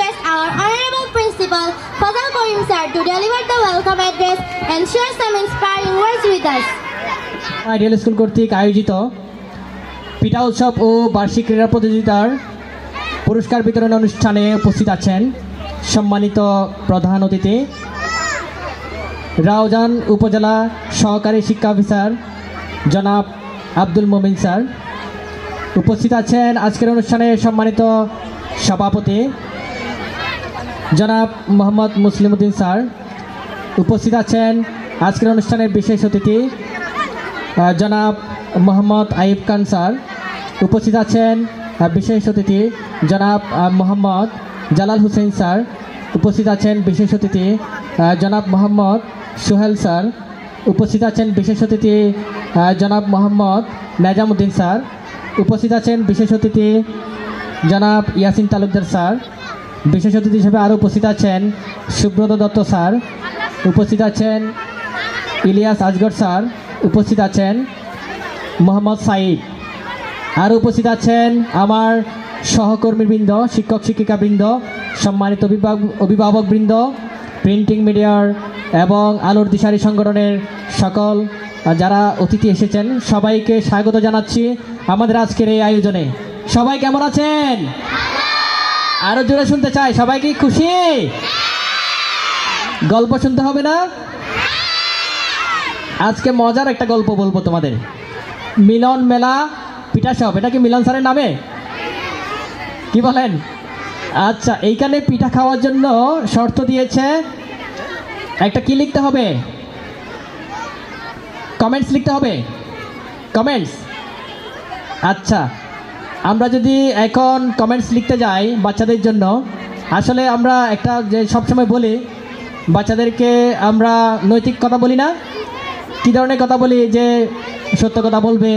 request our Honorable Principal, Fazal Karim sir, to deliver the welcome address and share some inspiring words with us. Ideal school কর্তৃক আয়োজিত পিঠা উৎসব ও বার্ষিক ক্রীড়া প্রতিযোগিতার পুরস্কার বিতরণ অনুষ্ঠানে উপস্থিত আছেন সম্মানিত প্রধান অতিথি রাউজান উপজেলা সহকারী শিক্ষা অফিসার জনাব আব্দুল মোমিন স্যার। উপস্থিত আছেন আজকের অনুষ্ঠানে সম্মানিত সভাপতি জনাব মোহাম্মদ মুসলিম উদ্দিন স্যার। উপস্থিত আছেন আজকের অনুষ্ঠানের বিশেষ অতিথি জনাব মোহাম্মদ আইব খান স্যার। উপস্থিত আছেন বিশেষ অতিথি জনাব মোহাম্মদ জালাল হুসেন স্যার। উপস্থিত আছেন বিশেষ অতিথি জনাব মোহাম্মদ সোহেল স্যার। উপস্থিত আছেন বিশেষ অতিথি জনাব মোহাম্মদ নাজামুদ্দিন স্যার। উপস্থিত আছেন বিশেষ অতিথি জনাব ইয়াসিন তালুকদার স্যার। বিশেষ অতিথি হিসেবে আরও উপস্থিত আছেন সুব্রত দত্ত স্যার। উপস্থিত আছেন ইলিয়াস আজগর স্যার। উপস্থিত আছেন মোহাম্মদ সাইদ। আর উপস্থিত আছেন আমার সহকর্মীবৃন্দ, শিক্ষক শিক্ষিকাবৃন্দ, সম্মানিত অভিভাবকবৃন্দ, প্রিন্টিং মিডিয়ার এবং আলোর দিশারি সংগঠনের সকল যারা অতিথি এসেছেন সবাইকে স্বাগত জানাচ্ছি আমাদের আজকের এই আয়োজনে। সবাই কেমন আছেন? আরও জোরে শুনতে চাই। সবাই কি খুশি? গল্প শুনতে হবে না? আজকে মজার একটা গল্প বলবো তোমাদের। মিলন মেলা পিঠা শপ, এটা কি মিলন স্যারের নামে? কি বলেন? আচ্ছা, এইখানে পিঠা খাওয়ার জন্য শর্ত দিয়েছে একটা কি লিখতে হবে? কমেন্টস লিখতে হবে। কমেন্টস। আচ্ছা, আমরা যদি এখন কমেন্টস লিখতে যাই বাচ্চাদের জন্য, আসলে আমরা একটা যে সবসময় বলি বাচ্চাদেরকে আমরা নৈতিক কথা বলি না? কী ধরনের কথা বলি? যে সত্য কথা বলবে,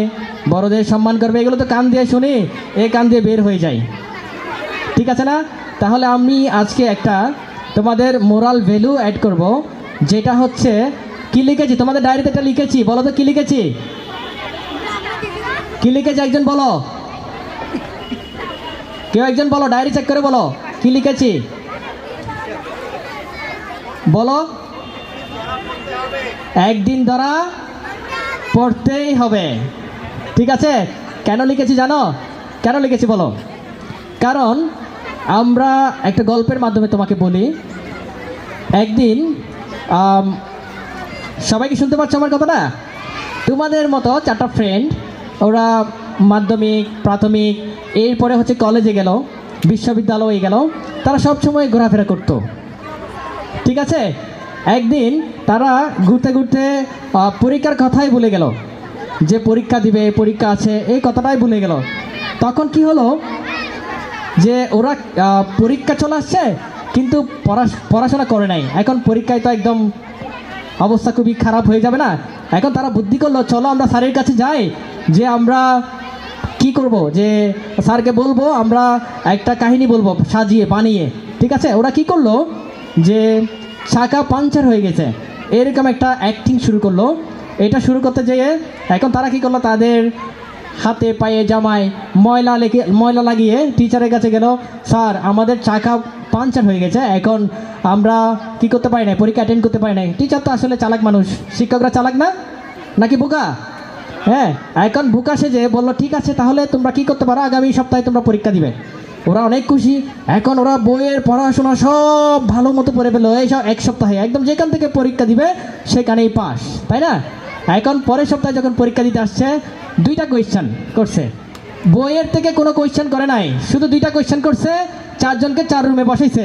বড়দের সম্মান করবে, এগুলো তো কান দিয়ে শুনি, এ কান দিয়ে বের হয়ে যায়। ঠিক আছে না? তাহলে আমি আজকে একটা তোমাদের মোরাল ভ্যালু অ্যাড করব, যেটা হচ্ছে কি লিখেছি তোমাদের ডায়েরিতে, একটা লিখেছি। বলো তো কি লিখেছি? কি লিখেছি একজন বলো, কেউ একজন বলো, ডায়েরি চেক করে বলো কি লিখেছি। বলো। একদিন ধরা পড়তেই হবে। ঠিক আছে? কেন লিখেছি জানো? কেন লিখেছি বলো? কারণ আমরা একটা গল্পের মাধ্যমে তোমাকে বলি। একদিন সবাই কি শুনতে পাচ্ছ আমার কথাটা? তোমাদের মতো চারটা ফ্রেন্ড, ওরা মাধ্যমিক, প্রাথমিক, এরপরে হচ্ছে কলেজে গেল, বিশ্ববিদ্যালয়ে গেল, তারা সবসময় ঘোরাফেরা করতো। ঠিক আছে? একদিন তারা ঘুরতে ঘুরতে পরীক্ষার কথাই ভুলে গেল, যে পরীক্ষা দিবে, পরীক্ষা আছে, এই কথাটাই ভুলে গেল। তখন কি হলো যে ওরা পরীক্ষা চলে আসছে কিন্তু পড়াশোনা করে নাই। এখন পরীক্ষায় তো একদম অবস্থা খুবই খারাপ হয়ে যাবে না? এখন তারা বুদ্ধি করলো, চলো আমরা স্যারের কাছে যাই, যে আমরা কি করব, যে স্যারকে বলবো আমরা একটা কাহিনী বলবো সাজিয়ে বানিয়ে। ঠিক আছে? ওরা কি করলো, যে চাকা পাংচার হয়ে গেছে এরকম একটা অ্যাক্টিং শুরু করলো। এটা শুরু করতে যেয়ে এখন তারা কি করলো, তাদের হাতে পায়ে জামায় ময়লা লাগিয়ে টিচারের কাছে গেল, স্যার আমাদের চাকা পাংচার হয়ে গেছে, এখন আমরা কি করতে পারি না, পরীক্ষা অ্যাটেন্ড করতে পারি না। টিচার তো আসলে চালাক মানুষ, শিক্ষকরা চালাক না নাকি বোকা? হ্যাঁ, এখন বোকা সেজে বললো ঠিক আছে তাহলে তোমরা কি করতে পারো, আগামী সপ্তাহে তোমরা পরীক্ষা দিবে। ওরা অনেক খুশি। এখন ওরা বইয়ের পড়াশোনা সব ভালো মতো পড়ে পেলো, এই সব এক সপ্তাহে একদম যেখান থেকে পরীক্ষা দিবে সেখানেই পাস, তাই না? এখন পরের সপ্তাহে যখন পরীক্ষা দিতে আসছে, দুইটা কোয়েশ্চেন করছে, বইয়ের থেকে কোনো কোয়েশ্চেন করে নাই, শুধু দুইটা কোয়েশ্চেন করছে। চারজনকে চার রুমে বসাইছে।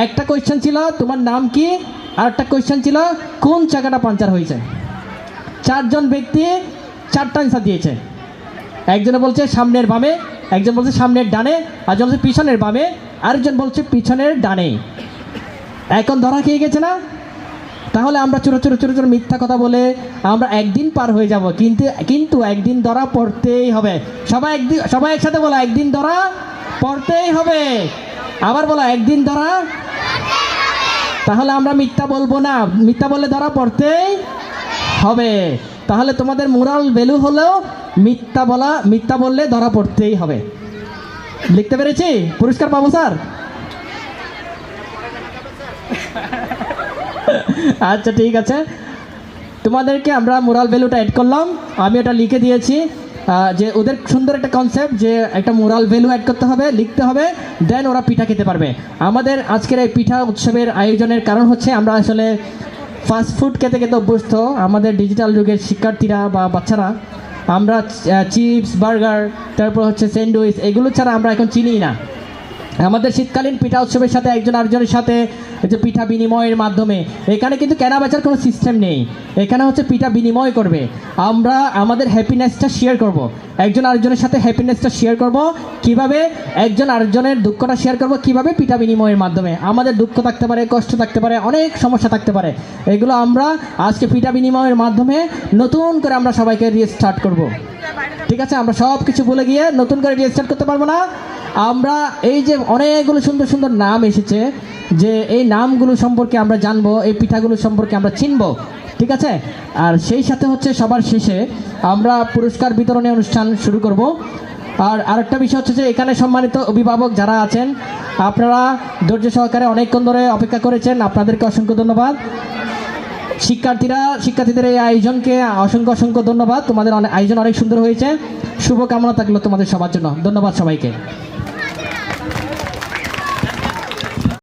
একটা কোয়েশ্চেন ছিল তোমার নাম কি, আর একটা কোয়েশ্চেন ছিল কোন চাকাটা পাঞ্চার হয়েছে। চারজন ব্যক্তি চারটা অ্যান্সার দিয়েছে। একজনে বলছে সামনের বামে, একজন বলছে সামনের ডানে, আরেকজন বলছে পিছনের বামে, আরেকজন বলছে পিছনের ডানে। এখন ধরা খেয়ে গেছে না? তাহলে আমরা ছোটো ছোটো মিথ্যা কথা বলে আমরা একদিন পার হয়ে যাব, কিন্তু একদিন ধরা পড়তেই হবে। সবাই একসাথে বলো, একদিন ধরা পড়তেই হবে। আবার বলো, একদিন ধরা। তাহলে আমরা মিথ্যা বলবো না, মিথ্যা বললে ধরা পড়তেই হবে। তাহলে তোমাদের মোরাল ভ্যালু হলো মিথ্যা বললে ধরা পড়তেই হবে। লিখতে পেরেছি? পুরস্কার পাবো স্যার? আচ্ছা ঠিক আছে, তোমাদেরকে আমরা মোরাল ভ্যালুটা অ্যাড করলাম, আমি ওটা লিখে দিয়েছি যে ওদের সুন্দর একটা কনসেপ্ট যে একটা মোরাল ভ্যালু অ্যাড করতে হবে, লিখতে হবে, দেন ওরা পিঠা খেতে পারবে। আমাদের আজকের এই পিঠা উৎসবের আয়োজনের কারণ হচ্ছে আমরা আসলে ফাস্ট ফুড খেতে খেতে অভ্যস্ত, আমাদের ডিজিটাল যুগের শিক্ষার্থীরা বা বাচ্চারা আমরা চিপস, বার্গার, তারপর হচ্ছে স্যান্ডউইচ, এগুলো ছাড়া আমরা এখন চিনি না। আমাদের শীতকালীন পিঠা উৎসবের সাথে একজন আরেকজনের সাথে যে পিঠা বিনিময়ের মাধ্যমে, এখানে কিন্তু কেনা বেচার কোনো সিস্টেম নেই, এখানে হচ্ছে পিঠা বিনিময় করবে, আমরা আমাদের হ্যাপিনেসটা শেয়ার করব, একজন আরেকজনের সাথে হ্যাপিনেসটা শেয়ার করব। কিভাবে? একজন আরেকজনের দুঃখটা শেয়ার করব কিভাবে? পিঠা বিনিময়ের মাধ্যমে। আমাদের দুঃখ থাকতে পারে, কষ্ট থাকতে পারে, অনেক সমস্যা থাকতে পারে, এগুলো আমরা আজকে পিঠা বিনিময়ের মাধ্যমে নতুন করে আমরা সবাইকে রিস্টার্ট করব। ঠিক আছে, আমরা সব কিছু ভুলে গিয়ে নতুন করে রিস্টার্ট করতে পারবো না। আমরা এই যে অনেকগুলো সুন্দর সুন্দর নাম এসেছে, যে এই নামগুলো সম্পর্কে আমরা জানবো, এই পিঠাগুলো সম্পর্কে আমরা চিনবো। ঠিক আছে, আর সেই সাথে হচ্ছে সবার শেষে আমরা পুরস্কার বিতরণী অনুষ্ঠান শুরু করব। আর আরেকটা বিষয় হচ্ছে যে এখানে সম্মানিত অভিভাবক যারা আছেন, আপনারা ধৈর্য সহকারে অনেকক্ষণ ধরে অপেক্ষা করেছেন, আপনাদেরকে অসংখ্য ধন্যবাদ। শিক্ষার্থীদের এই আয়োজনকে অসংখ্য অসংখ্য ধন্যবাদ, তোমাদের আয়োজন অনেক সুন্দর হয়েছে, শুভকামনা থাকলো তোমাদের সবার জন্য, ধন্যবাদ সবাইকে।